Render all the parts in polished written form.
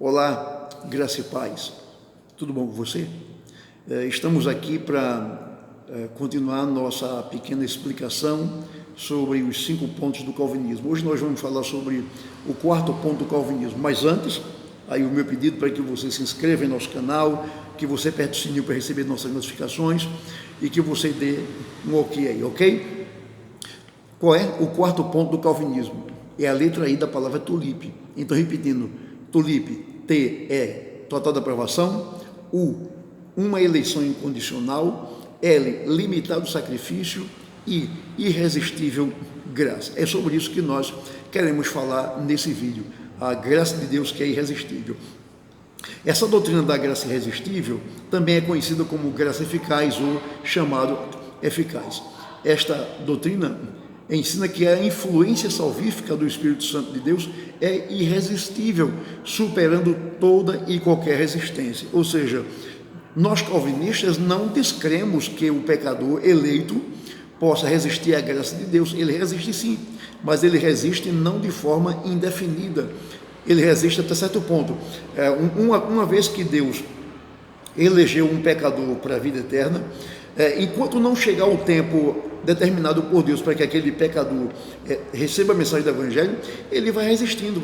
Olá, graça e paz. Tudo bom com você? Estamos aqui para continuar nossa pequena explicação sobre os 5 pontos do calvinismo. Hoje nós vamos falar sobre o 4º ponto do calvinismo, mas antes, aí o meu pedido para que você se inscreva em nosso canal, que você aperte o sininho para receber nossas notificações e que você dê um ok aí, ok? Qual é o 4º ponto do calvinismo? É a letra I da palavra tulipe. Então, repetindo, tulipe, T é total da aprovação, U, uma eleição incondicional, L, limitado sacrifício e irresistível graça. É sobre isso que nós queremos falar nesse vídeo, a graça de Deus que é irresistível. Essa doutrina da graça irresistível também é conhecida como graça eficaz ou chamado eficaz. Esta doutrina ensina que a influência salvífica do Espírito Santo de Deus é irresistível, superando toda e qualquer resistência. Ou seja, nós calvinistas não descremos que o pecador eleito possa resistir à graça de Deus. Ele resiste sim, mas ele resiste não de forma indefinida. Ele resiste até certo ponto. Uma vez que Deus elegeu um pecador para a vida eterna, enquanto não chegar o tempo determinado por Deus para que aquele pecador receba a mensagem do Evangelho, ele vai resistindo,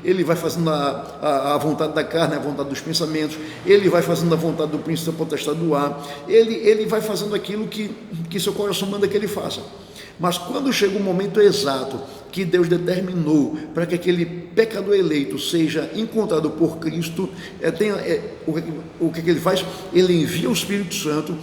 ele vai fazendo a vontade da carne, a vontade dos pensamentos, ele vai fazendo a vontade do príncipe da potestade do ar, ele vai fazendo aquilo que seu coração manda que ele faça. Mas quando chega o momento exato que Deus determinou para que aquele pecador eleito seja encontrado por Cristo, o que ele faz? Ele envia o Espírito Santo.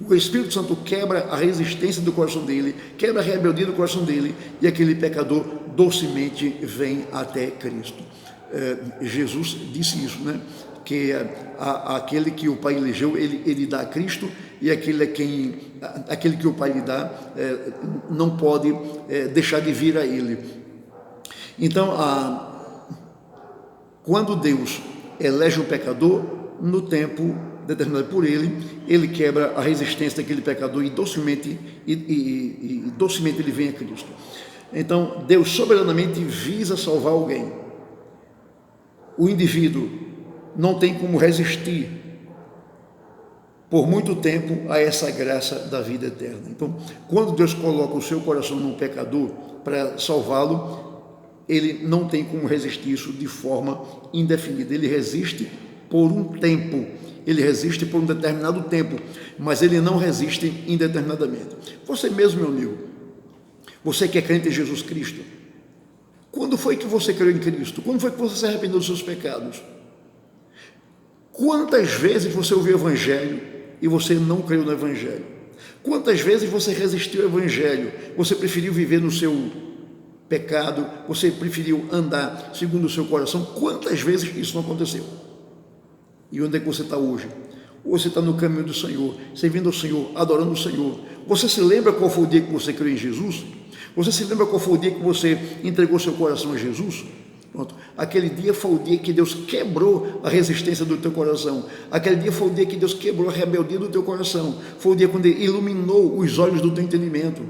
O Espírito Santo quebra a resistência do coração dele, quebra a rebeldia do coração dele, e aquele pecador docemente vem até Cristo. Jesus disse isso, né? Que aquele que o Pai elegeu, ele dá a Cristo, e aquele que o Pai lhe dá não pode deixar de vir a ele. Então, quando Deus elege um pecador, no tempo determinado por ele, ele quebra a resistência daquele pecador e docemente ele vem a Cristo. Então, Deus soberanamente visa salvar alguém. O indivíduo não tem como resistir por muito tempo a essa graça da vida eterna. Então, quando Deus coloca o seu coração num pecador para salvá-lo, ele não tem como resistir isso de forma indefinida. Ele resiste por um tempo, ele resiste por um determinado tempo, mas ele não resiste indeterminadamente. Você mesmo, meu amigo, você que é crente em Jesus Cristo, quando foi que você creu em Cristo? Quando foi que você se arrependeu dos seus pecados? Quantas vezes você ouviu o Evangelho e você não creu no Evangelho? Quantas vezes você resistiu ao Evangelho? Você preferiu viver no seu pecado? Você preferiu andar segundo o seu coração? Quantas vezes isso não aconteceu? E onde é que você está hoje? Você está no caminho do Senhor, servindo ao Senhor, adorando o Senhor. Você se lembra qual foi o dia que você creu em Jesus? Você se lembra qual foi o dia que você entregou seu coração a Jesus? Pronto. Aquele dia foi o dia que Deus quebrou a resistência do teu coração. Aquele dia foi o dia que Deus quebrou a rebeldia do teu coração. Foi o dia quando Ele iluminou os olhos do teu entendimento.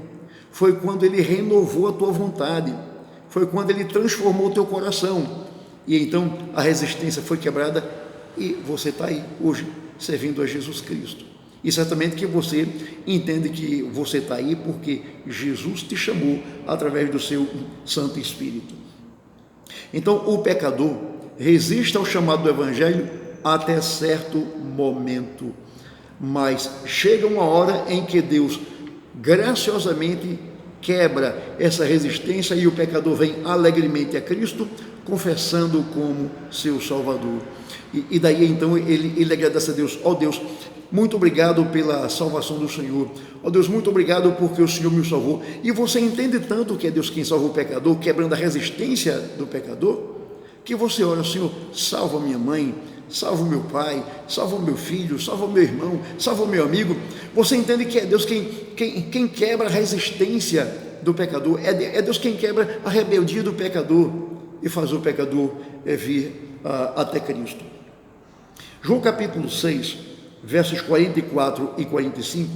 Foi quando Ele renovou a tua vontade. Foi quando Ele transformou o teu coração. E então a resistência foi quebrada e você está aí hoje servindo a Jesus Cristo. E certamente que você entende que você está aí porque Jesus te chamou através do seu Santo Espírito. Então, o pecador resiste ao chamado do Evangelho até certo momento, mas chega uma hora em que Deus graciosamente quebra essa resistência e o pecador vem alegremente a Cristo, confessando como seu Salvador. E daí então ele agradece a Deus: ó Deus, muito obrigado pela salvação do Senhor. Ó Deus, muito obrigado porque o Senhor me salvou. E você entende tanto que é Deus quem salva o pecador, quebrando a resistência do pecador, que você ora: Senhor, salva minha mãe, salva o meu pai, salva o meu filho, salva o meu irmão, salva o meu amigo. Você entende que é Deus quem quebra a resistência do pecador, é Deus quem quebra a rebeldia do pecador e faz o pecador vir até Cristo. João capítulo 6, versos 44 e 45,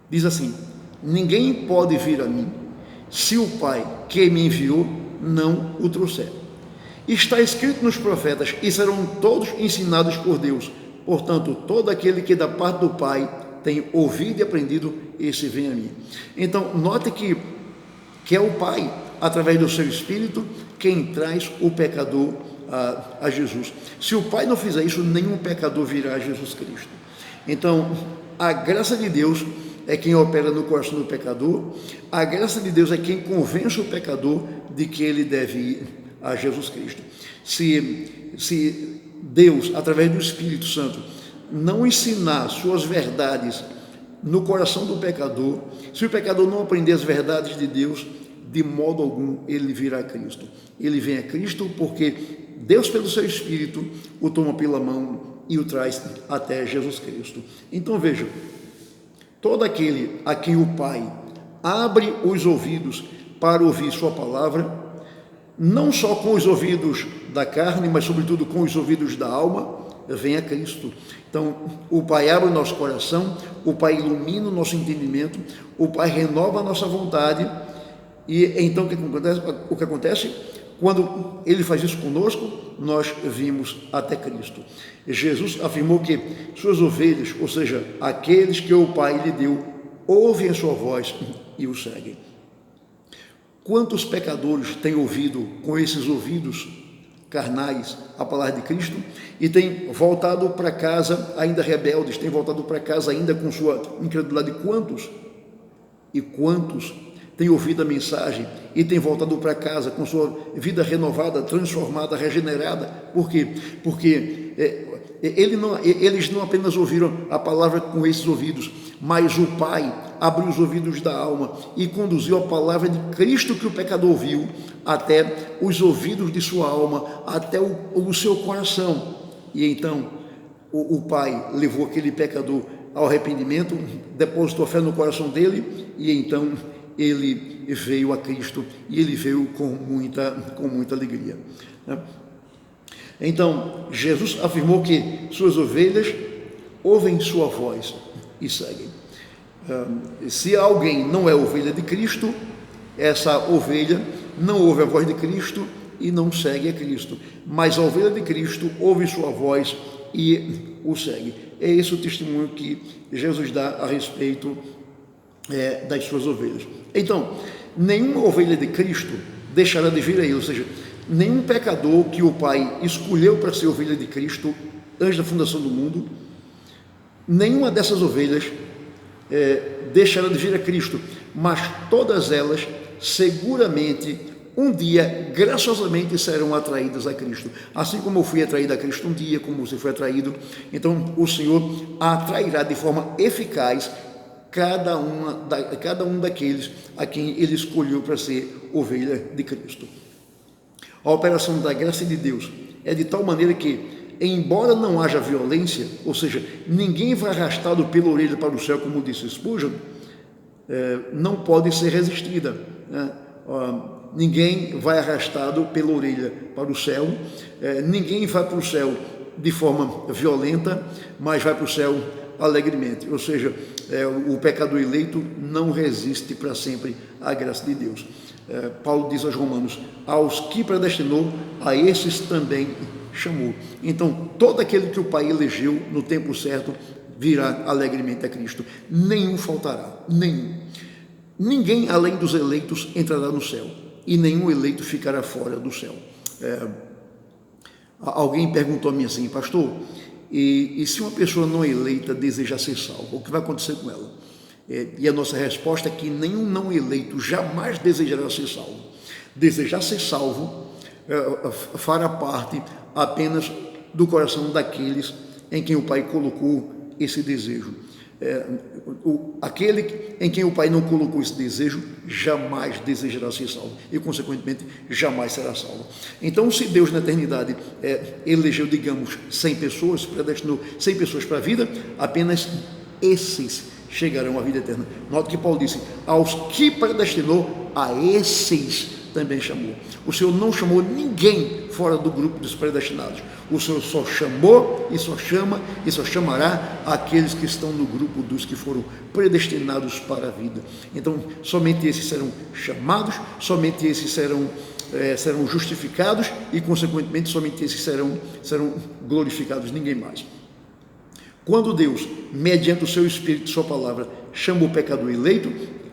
diz assim: ninguém pode vir a mim se o Pai que me enviou não o trouxer. Está escrito nos profetas, e serão todos ensinados por Deus. Portanto, todo aquele que da parte do Pai tem ouvido e aprendido, esse vem a mim. Então, note que é o Pai, através do seu Espírito, quem traz o pecador a Jesus. Se o Pai não fizer isso, nenhum pecador virá a Jesus Cristo. Então, a graça de Deus é quem opera no coração do pecador, a graça de Deus é quem convence o pecador de que ele deve ir a Jesus Cristo. Se Deus, através do Espírito Santo, não ensinar suas verdades no coração do pecador, se o pecador não aprender as verdades de Deus, de modo algum ele virá a Cristo. Ele vem a Cristo porque Deus, pelo seu Espírito, o toma pela mão e o traz até Jesus Cristo. Então veja, todo aquele a quem o Pai abre os ouvidos para ouvir sua palavra, não só com os ouvidos da carne, mas sobretudo com os ouvidos da alma, vem a Cristo. Então, o Pai abre o nosso coração, o Pai ilumina o nosso entendimento, o Pai renova a nossa vontade, e então o que acontece? Quando Ele faz isso conosco, nós vimos até Cristo. Jesus afirmou que suas ovelhas, ou seja, aqueles que o Pai lhe deu, ouvem a sua voz e o seguem. Quantos pecadores têm ouvido com esses ouvidos carnais a palavra de Cristo e têm voltado para casa ainda rebeldes, têm voltado para casa ainda com sua incredulidade? Quantos têm ouvido a mensagem e têm voltado para casa com sua vida renovada, transformada, regenerada? Por quê? Porque eles não apenas ouviram a palavra com esses ouvidos, mas o Pai abriu os ouvidos da alma e conduziu a palavra de Cristo que o pecador ouviu até os ouvidos de sua alma, até o seu coração. E então o Pai levou aquele pecador ao arrependimento, depositou a fé no coração dele, e então ele veio a Cristo, e ele veio com muita alegria. Então, Jesus afirmou que suas ovelhas ouvem sua voz e seguem. Se alguém não é ovelha de Cristo, essa ovelha não ouve a voz de Cristo e não segue a Cristo. Mas a ovelha de Cristo ouve sua voz e o segue. É esse o testemunho que Jesus dá a respeito das suas ovelhas. Então, nenhuma ovelha de Cristo deixará de vir a ele, ou seja, nenhum pecador que o Pai escolheu para ser ovelha de Cristo antes da fundação do mundo, nenhuma dessas ovelhas deixará de vir a Cristo, mas todas elas seguramente um dia graciosamente serão atraídas a Cristo. Assim como eu fui atraído a Cristo um dia, como você foi atraído, então o Senhor atrairá de forma eficaz cada um daqueles a quem Ele escolheu para ser ovelha de Cristo. A operação da graça de Deus é de tal maneira que, embora não haja violência, ou seja, ninguém vai arrastado pela orelha para o céu, como disse Spurgeon, não pode ser resistida, né? Ninguém vai arrastado pela orelha para o céu, ninguém vai para o céu de forma violenta, mas vai para o céu alegremente. Ou seja, o pecador eleito não resiste para sempre à graça de Deus. Paulo diz aos Romanos: aos que predestinou, a esses também chamou. Então, todo aquele que o Pai elegeu no tempo certo virá alegremente a Cristo. Nenhum faltará, nenhum. Ninguém além dos eleitos entrará no céu, e nenhum eleito ficará fora do céu. Alguém perguntou a mim assim: pastor, e se uma pessoa não eleita desejar ser salva, o que vai acontecer com ela? E a nossa resposta é que nenhum não eleito jamais desejará ser salvo. Desejar ser salvo fará parte apenas do coração daqueles em quem o Pai colocou esse desejo. Aquele em quem o Pai não colocou esse desejo jamais desejará ser salvo e, consequentemente, jamais será salvo. Então, se Deus na eternidade elegeu, digamos, 100 pessoas, predestinou 100 pessoas para a vida, apenas esses chegarão à vida eterna. Note que Paulo disse: aos que predestinou, a esses também chamou. O Senhor não chamou ninguém fora do grupo dos predestinados. O Senhor só chamou e só chama e só chamará aqueles que estão no grupo dos que foram predestinados para a vida. Então, somente esses serão chamados, somente esses serão serão justificados e, consequentemente, somente esses serão glorificados, ninguém mais. Quando Deus, mediante o seu Espírito, sua palavra, chama o pecador eleito,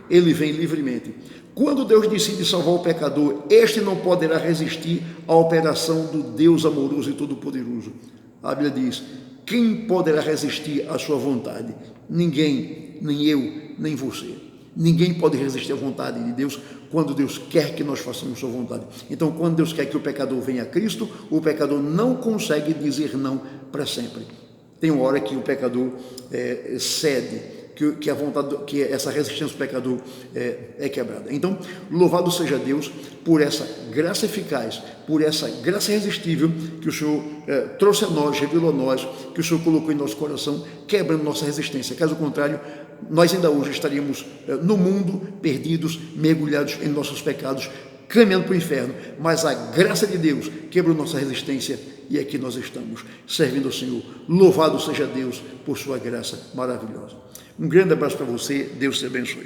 ele vem livremente. Quando Deus decide salvar o pecador, este não poderá resistir à operação do Deus amoroso e todo-poderoso. A Bíblia diz: quem poderá resistir à sua vontade? Ninguém, nem eu, nem você. Ninguém pode resistir à vontade de Deus quando Deus quer que nós façamos sua vontade. Então, quando Deus quer que o pecador venha a Cristo, o pecador não consegue dizer não para sempre. Tem uma hora que o pecador cede, que a vontade, que essa resistência do pecador é quebrada. Então, louvado seja Deus por essa graça eficaz, por essa graça irresistível que o Senhor trouxe a nós, revelou a nós, que o Senhor colocou em nosso coração, quebrando nossa resistência. Caso contrário, nós ainda hoje estaríamos no mundo, perdidos, mergulhados em nossos pecados, caminhando para o inferno, mas a graça de Deus quebrou nossa resistência e aqui nós estamos, servindo ao Senhor. Louvado seja Deus por sua graça maravilhosa. Um grande abraço para você, Deus te abençoe.